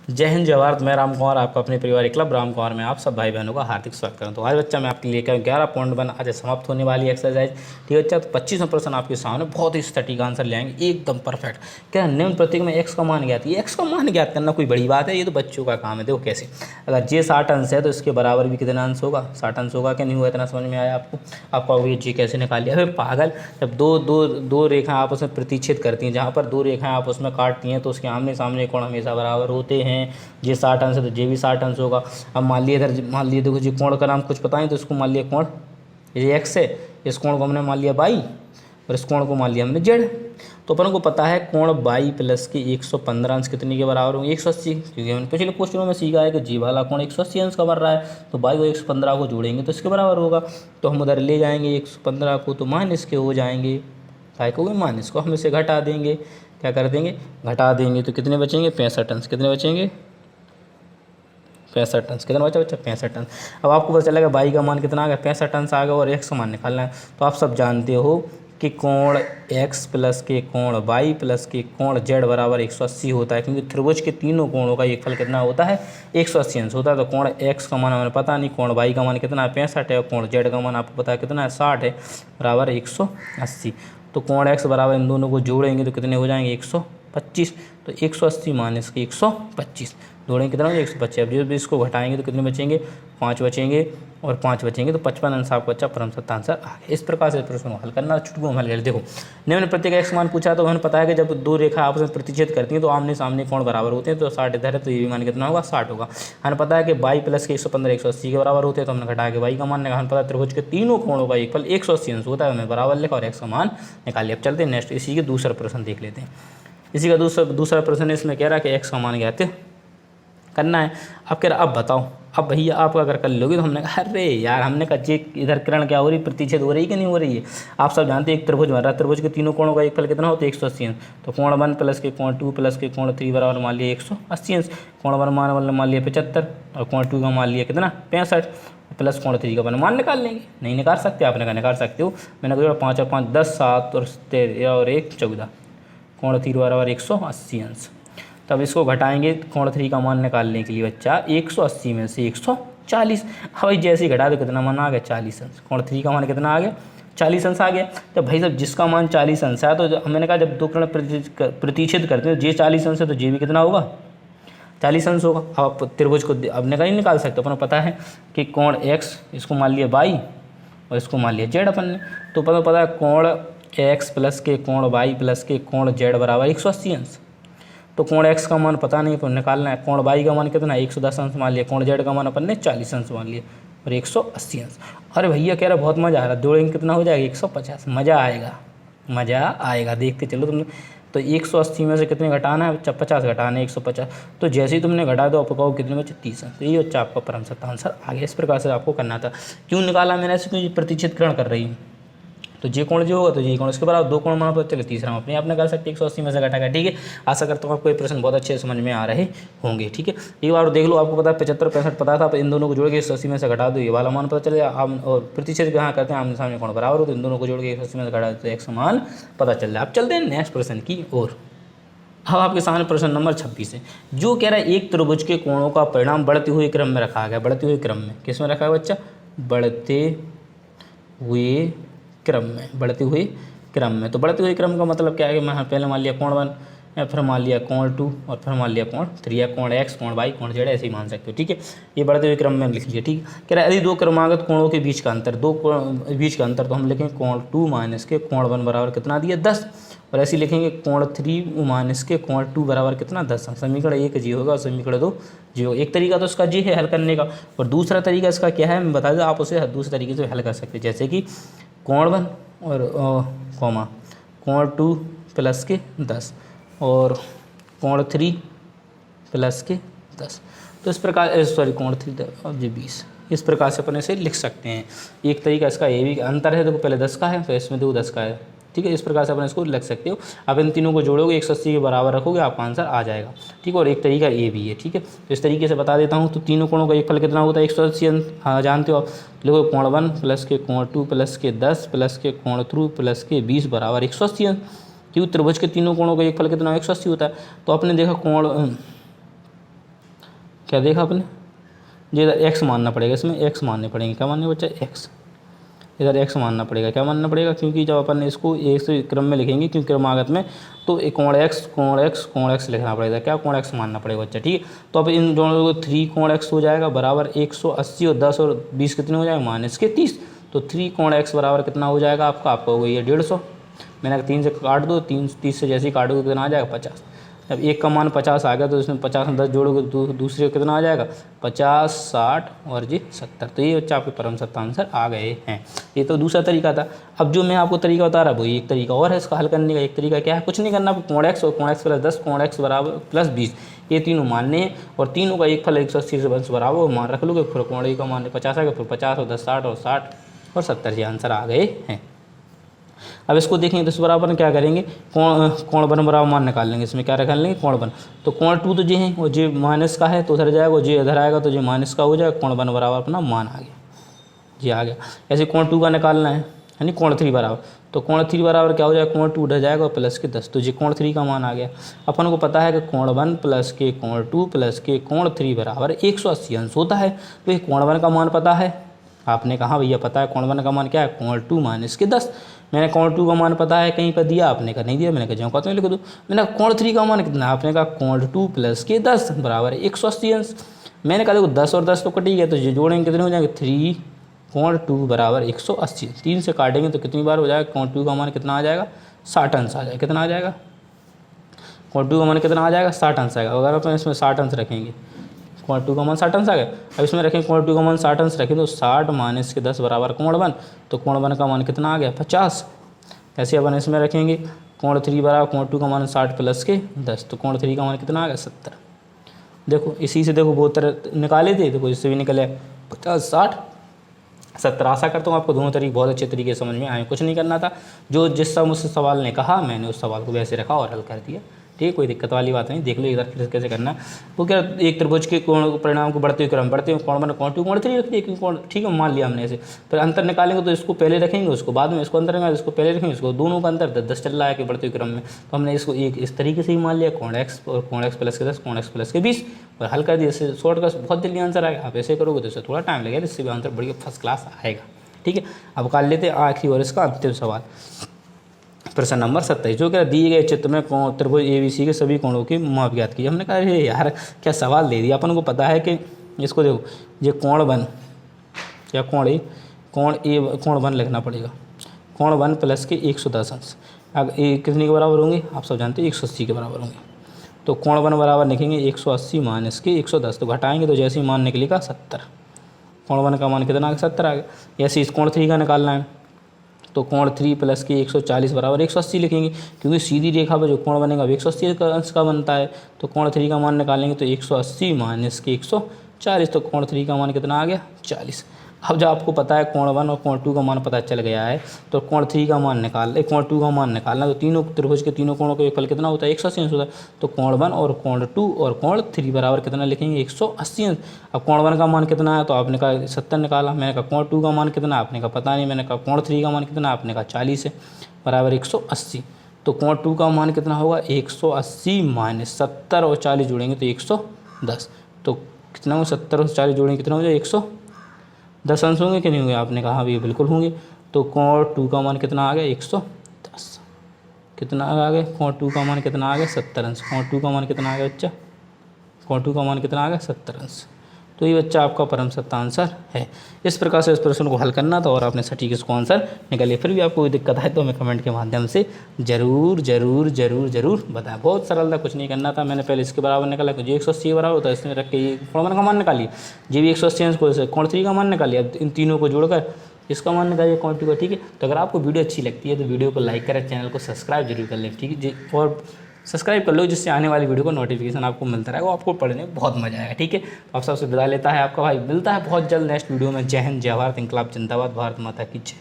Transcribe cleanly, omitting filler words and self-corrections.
जय हिंद जय भारत। मैं राम कुमार आपका अपने परिवार क्लब राम कुमार में आप सब भाई बहनों का हार्दिक स्वागत करता हूँ। आज बच्चा मैं आपके लिए 11.1 आज समाप्त होने वाली एक्सरसाइज। ठीक है बच्चा, तो 25% आपके सामने बहुत ही सटीक आंसर ले आएंगे, एकदम परफेक्ट। क्या निम्न प्रतीक में एक्स का मान ज्ञात है। एक्स का मान ज्ञात करना कोई बड़ी बात है, ये तो बच्चों का काम है। देखो कैसे, अगर जे 60 अंश है तो इसके बराबर भी कितना अंश होगा, 60 अंश होगा। क्या नहीं हुआ, इतना समझ में आया आपको ये जी कैसे निकाल लिया। अरे पागल, जब दो रेखाएं आपस में प्रतिच्छेद करती हैं, जहाँ पर दो रेखाएं आपस में काटती हैं तो उसके आमने सामने कोण हमेशा बराबर होते हैं। जे 60 अंश है तो जे भी 60 अंश होगा। अब मान लिया इधर, मान लिया देखो जी कोण का नाम कुछ पता है तो इसको मान लिया कोण, ये एक्स है, इस कोण को हमने मान लिया बाई और इस कोण को मान लिया हमने जेड। तो अपन को पता है कोण बाई प्लस के 115 अंश कितने के बराबर होंगे, 180। क्योंकि हमने पिछले क्वेश्चनों में सीखा है कि जी वाला कोण 180 अंश का बन रहा है, तो बाई को 115 को जोड़ेंगे तो इसके बराबर होगा। तो हम उधर ले जाएंगे 115 को, तो माइनस के हो जाएंगे, काय को माइनस को हम इसे घटा देंगे। क्या कर देंगे, घटा देंगे तो कितने बचेंगे, 65 अंश। कितने बचेंगे, 65 अंश। कितना बचा बच्चा, 65 अंश। अब आपको पता चलेगा बाई का मान कितना आ गया, 65 अंश आ गया और एक्स का मान निकालना है। तो आप सब जानते हो कि कोण एक्स प्लस के कोण बाई प्लस के कोण जेड बराबर 180 होता है, क्योंकि त्रिभुज के तीनों कोणों का एक फल कितना होता है, 180 अंश होता है। तो कोण एक्स का मान हमें पता नहीं, कोण बाई का मान कितना है, 65 है, और कोण जेड का मान आपको पता है कितना है, 60 है, बराबर 180। तो कोण एक्स बराबर इन दोनों को जोड़ेंगे तो कितने हो जाएंगे, 125। तो 180 माइनस के 125 जोड़ेंगे कितना हो जाएगा, 125। अब जब इसको घटाएंगे तो कितने बचेंगे, 5 बचेंगे और 5 बचेंगे तो 55 अंश आपका बच्चा परम सत्य आंसर आ गया। इस प्रकार से प्रश्न को हल करना, चुटकुओं में हल कर। देखो निम्न प्रत्येक एक्स मान पूछा तो हमें पता है कि जब दो रेखा आपस में प्रतिच्छेद करती हैं तो आमने सामने कोण बराबर होते हैं। तो 60 इधर है तो ये भी मान कितना होगा, 60 होगा। हमें पता है कि बाई प्लस के 115 180 के बराबर होते हैं, तो हमने घटा के बाई का मान निकाला। हमें पता है त्रिभुज के तीनों कोणों का एक फल 180 अंश होता है, हमने बराबर लिखा और एक्स का मान निकाल लिया। अब चलते हैं नेक्स्ट, इसी के दूसरा प्रश्न देख लेते हैं। इसी का दूसरा प्रश्न इसमें कह रहा है कि एक्स का मान ज्ञात करना है। अब कह रहा अब बताओ, अब भैया आप अगर कर लोगे तो हमने कहा अरे यार, हमने कहा जे इधर किरण क्या हो रही, प्रतिच्छेद हो रही है कि नहीं हो रही है। आप सब जानते हैं एक त्रिभुज बन रहा है, त्रिभुज के तीनों कोणों का एक फल कितना होता है, 180 अंश। तो कोण 1 प्लस के कोण 2 प्लस के कोण 3 बराबर मान लिया 180 अंश। कोण 1 मान लिया 75 और कोण 2 का मान लिया कितना, 65 प्लस कोण 3 का अपन मान निकाल लेंगे। नहीं निकाल सकते, आपने कहा निकाल सकते हो। मैंने कहा 5 और 5 10 7 और 13 और 1 14, कोण 3 बराबर 180 अंश। तब इसको घटाएंगे कोण 3 का मान निकालने के लिए बच्चा, 180 में से 140। भाई जैसे ही घटा दो कितना मान आ गया, 40 अंश। कोण 3 का मान कितना आ गया, 40 अंश आ गया। तो भाई साहब जिसका मान 40 अंश है, तो मैंने कहा जब दो किरण प्रतिच्छेद करते हैं, जे 40 अंश है तो जे भी कितना होगा, 40 अंश होगा। अब आप त्रिभुज को अपने का नहीं निकाल सकते, अपन पता है कि कोण एक्स इसको मान लिया बाई और इसको मान लिया जेड अपन ने। तो पता है कोण एक्स प्लस के कोण बाई प्लस के कोण जेड बराबर 180 अंश। तो कोण एक्स का मान पता नहीं पर निकालना है। कोण बाई का मान कितना है, 110 अंश मान लिया। कोण जेड का मान अपन ने 40 अंश मान लिया और 180 अंश। अरे भैया कह रहा बहुत मज़ा आ रहा, जोड़ेंगे कितना हो जाएगा, 150। मज़ा आएगा, मज़ा आएगा, देखते चलो तुमने। तो 180 में से कितने घटाना है बच्चा, 50 घटाना है 150। तो जैसे ही तुमने घटा दो, आपको कहो कितने बचे, 30 अंश। तो ये बच्चा आपका परम सत्य आंसर आ गया। इस प्रकार से आपको करना था। क्यों निकाला मैंने ऐसे, क्योंकि प्रतिच्छेदकरण कर रही हूँ। तो जे कोण जो होगा तो जे कोण इसके बराबर, दो कोण माना पता चले, तीसरा हम अपने आप निकाल सकते 180 में से घटाकर। ठीक है, आशा करता हूँ आपको ये प्रश्न बहुत अच्छे से समझ में आ रहे होंगे। ठीक है, एक बार देख लो, आपको पता है 75 65 पता था, इन दोनों को जोड़ के 180 में से घटा दो, ये वाला मान पता चले। आप और प्रतिच्छेद कहाँ करते हैं, आमने सामने कोण बराबर हो, तो इन दोनों को जोड़ के 180 में से घटा देते, एक समान पता चल जाए। अब चलते हैं नेक्स्ट प्रश्न की ओर। अब आपके सामने प्रश्न नंबर 26 है, जो कह रहा है एक त्रिभुज के कोणों का परिणाम बढ़ते हुए क्रम में रखा गया। बढ़ते हुए क्रम में किस में रखा है बच्चा, बढ़ते हुए क्रम में, बढ़ते हुए क्रम में। तो बढ़ते हुए क्रम का मतलब क्या है कि मैं पहले मान लिया कोण 1, फिर मान लिया कोण 2 और फिर मान लिया कोण 3, या कोण एक्स कोण वाई कोण जेड ऐसे ही मान सकते हो। ठीक है, ये बढ़ते हुए क्रम में लिख लिया। ठीक है, कह रहा है यदि दो क्रमागत कोणों के बीच का अंतर, बीच का अंतर, तो हम लिखेंगे कोण 2 माइनस के कोण 1 बराबर कितना दिया, 10। और ऐसे लिखेंगे कोण 3 माइनस के कोण 2 बराबर कितना, 10। समीकरण 1 जी होगा और समीकरण 2 जी होगा। एक तरीका तो इसका जी है हल करने का, और दूसरा तरीका इसका क्या है मैं बता दूँ, आप उसे दूसरे तरीके से हल कर सकते हैं। जैसे कि कोण 1 और कॉमा कोण 2 प्लस के 10 और कोण 3 प्लस के 10। तो इस प्रकार, सॉरी कोण 3 और जी 20, इस प्रकार से अपन इसे लिख सकते हैं। एक तरीका इसका ये भी अंतर है, देखो पहले 10 का है, फिर इसमें देखो 10 का है। ठीक है, इस प्रकार से अपन इसको लिख सकते हो। आप इन तीनों को जोड़ोगे 180 के बराबर रखोगे, आपका आंसर आ जाएगा। ठीक है, और एक तरीका ये भी है। ठीक है, तो इस तरीके से बता देता हूँ। तो तीनों कोणों का एक फल कितना होता है, 180। हाँ जानते हो आप, देखो कोण 1 प्लस के कोण 2 प्लस के 10 प्लस के कोण 3 प्लस के 20 बराबर 180। क्योंकि त्रिभुज के तीनों कोणों का एक फल कितना 180 होता है। तो आपने देखा कोण क्या देखा आपने, जी इधर एक्स मानना पड़ेगा, इसमें एक्स मानने पड़ेंगे, क्या मानने बच्चा एक्स, इधर एक्स मानना पड़ेगा, क्या मानना पड़ेगा, क्योंकि जब अपन इसको एक से क्रम में लिखेंगे क्योंकि क्रमागत में, तो एक कोण एक्स कोण एक्स कोण एक्स लिखना पड़ेगा, क्या कोण एक्स मानना पड़ेगा बच्चा, ठीक है। तो अब इन दोनों को 3 कोण एक्स हो जाएगा बराबर 180 और 10 और 20 कितने हो जाएगा -30, तो 3 कोण एक्स बराबर कितना हो जाएगा आपका हो गई है 150। मैंने 3 से काट दो, 30 से जैसे ही काटोगे कितना आ जाएगा 50। जब एक का मान 50 आ गया तो इसमें 50 में 10 जोड़ोगे तो दूसरे कितना आ जाएगा 50, 60 और जी 70। तो ये बच्चा आपके परम सत्ता आंसर आ गए हैं। ये तो दूसरा तरीका था। अब जो मैं आपको तरीका बता रहा वही एक तरीका और है इसका हल करने का। एक तरीका क्या है, कुछ नहीं करना, कोण एक्स और कोण एक्स प्लस 10 कोण एक्स बराबर प्लस 20 ये तीनों मानने हैं और तीनों का एक फल 180 से 20 बराबर वो मान रख लोगे। फिर कोण ए का मान 50 आ गया, फिर 50 और 10 60 और 60 और 70 ये आंसर आ गए हैं। अब इसको देखेंगे तो इस बराबर क्या करेंगे, कोण बन बराबर मान निकाल लेंगे। इसमें क्या निकाल लेंगे, कोण बन। तो कोण 2 तो जे है और जे माइनस का है तो उधर जाएगा, जे इधर आएगा तो जे माइनस का हो जाएगा, कोण बन बराबर अपना मान आ गया, जी आ गया। ऐसे कोण 2 का निकालना है यानी कोण 3 बराबर, तो कोण 3 बराबर क्या हो जाएगा, कोण 2 उधर जाएगा और प्लस के 10, तो ये कोण 3 का मान आ गया। अपन को पता है कि कोण 1 प्लस के कोण 2 प्लस के कोण 3 बराबर 180 अंश होता है। तो ये कोण 1 का मान पता है, आपने कहा भैया पता है कोण 1 का मान क्या है, कोण 2 माइनस के 10। मैंने कोण 2 का मान पता है कहीं पर दिया, आपने कहा नहीं दिया, मैंने कहा जो कहते हैं लिख दो। मैंने कोण 3 का मान कितना, आपने कहा कोण 2 प्लस के 10 बराबर 180 अंश। मैंने कहा देखो 10 और 10 तो कट ही गया, तो ये जोड़ेंगे कितने हो जाएंगे 3 कोण 2 बराबर 180। 3 से काटेंगे तो कितनी बार हो जाएगा, कोण 2 का मान कितना आ जाएगा 60 अंश आ जाएगा। कितना आ जाएगा, कोण 2 का मान कितना आ जाएगा 60 अंश आएगा। अगर अपन इसमें 60 अंश रखेंगे, कोण 2 का मान 60 अंश आ गया। अब इसमें रखें कोण 2 का मान 60 अंश रखें तो 60 माइनस के 10 बराबर कोण 1, तो कोण 1 का मान कितना आ गया 50। ऐसे अपन इसमें रखेंगे कोण 3 बराबर कोण 2 का मान 60 प्लस के 10, तो कोण 3 का मान कितना आ गया 70। देखो इसी से देखो बहुत तरह निकाले थे, देखो इससे भी निकले 50 60 70। आशा करता हूँ आपको दोनों तरीके बहुत अच्छे तरीके से समझ में आए। कुछ नहीं करना था, जो जिस सब मुझसे सवाल ने कहा मैंने उस सवाल को वैसे रखा और हल कर दिया, ठीक है, कोई दिक्कत वाली बात नहीं। देख लो एक बार फिर कैसे करना है। वो क्या, एक त्रिभुज के कोण परिणाम को बढ़ते हुए क्रम, बढ़ते हुए कोण 1 कोण 2 कोण 3 रख दिए, क्योंकि कोण ठीक है मान लिया हमने ऐसे। फिर अंतर निकालेंगे तो इसको पहले रखेंगे, उसको बाद में, इसको अंतर निकालेंगे इसको पहले रखेंगे, इसको दोनों का अंतर 10 चल रहा है कि बढ़ते हुए क्रम में, तो हमने इसको एक इस तरीके से ही मान लिया, कोण एक्स और कोण एक्स प्लस के 10 कोण एक्स प्लस के 20 और हल कर दिया। इससे शॉर्ट का बहुत जल्दी आंसर आएगा। आप ऐसे करोगे तो इससे थोड़ा टाइम लगेगा, इससे भी आंसर बढ़िया फर्स्ट क्लास आएगा, ठीक है। अब कर लेते हैं आखिरी और इसका अंतिम सवाल, प्रश्न नंबर 27, जो क्या दिए गए चित्र में त्रिभुज ABC के सभी कोणों की माप ज्ञात की। हमने कहा अरे यार क्या सवाल दे दिया, अपन को पता है कि इसको देखो ये कोण 1 या कोण ए कोण 1 लिखना पड़ेगा, कोण 1 प्लस के 110 अंश। अब ए कितने के बराबर होंगे, आप सब जानते हैं 180 के बराबर होंगे। तो कोण 1 बराबर लिखेंगे 180 माइनस के 110, तो घटाएंगे तो जैसे ही मान निकलेगा 70, कोण 1 का मान कितना आ गया 70 आ गया। ऐसे इस कोण 3 का निकालना है, तो कोण 3 प्लस के 140 बराबर 180 लिखेंगे, क्योंकि सीधी रेखा पर जो कोण बनेगा 180 का अंश का बनता है। तो कोण 3 का मान निकालेंगे तो 180 माइनस के 140, तो कोण 3 का मान कितना आ गया 40। अब जब आपको पता है कोण 1 और कोण 2 का मान पता चल गया है, तो कोण 3 का मान कोण 2 का मान निकालना, तो तीनों त्रिभुज के तीनों कोणों का योगफल कितना होता है 180 अंश होता है। तो कोण 1 और कोण 2 और कोण 3 बराबर कितना लिखेंगे 180 अंश। अब कोण 1 का मान कितना है, तो आपने कहा 70 निकाला, मैंने कहा कोण 2 का मान कितना, आपने कहा पता नहीं, मैंने कहा कोण 3 का मान कितना, आपने कहा 40 है बराबर 180। तो कोण 2 का मान कितना होगा 180 माइनस 70 और 40 जोड़ेंगे तो 110, तो कितना हो 70 और 40 जोड़ेंगे कितना हो जाए 110 अंश होंगे कि नहीं होंगे, आपने कहा भी बिल्कुल होंगे। तो कोण 2 का मान कितना आ गया 110, कितना आ गया कोण 2 का मान कितना आ गया 70 अंश। कोण 2 का मान कितना आ गया बच्चा, कोण 2 का मान कितना आ गया 70 अंश। तो ये बच्चा आपका परम सत्ता आंसर है। इस प्रकार से इस प्रश्न को हल करना था और आपने सटीक इसको आंसर निकालिए। फिर भी आपको कोई दिक्कत है तो हमें कमेंट के माध्यम से ज़रूर ज़रूर ज़रूर ज़रूर बताएं। बहुत सरल था, कुछ नहीं करना था। मैंने पहले इसके बराबर निकाला, जो 180 बराबर होता है इसमें रख के ये कोण 1 का मान निकालिए, ये भी 180 अंश को कोण 3 का मान निकालिए। अब इन तीनों को जोड़कर इसका मान निकालिए कोण 2 का, ठीक है। तो अगर आपको वीडियो अच्छी लगती है तो वीडियो को लाइक करें, चैनल को सब्सक्राइब जरूर कर लें, ठीक है। और सब्सक्राइब कर लो, जिससे आने वाली वीडियो को नोटिफिकेशन आपको मिलता रहेगा, आपको पढ़ने में बहुत मजा आएगा, ठीक है। आप सबसे विदा लेता है आपका भाई, मिलता है बहुत जल्द नेक्स्ट वीडियो में। जय हिंद, जय भारत, इंकलाब जिंदाबाद, भारत माता की जय।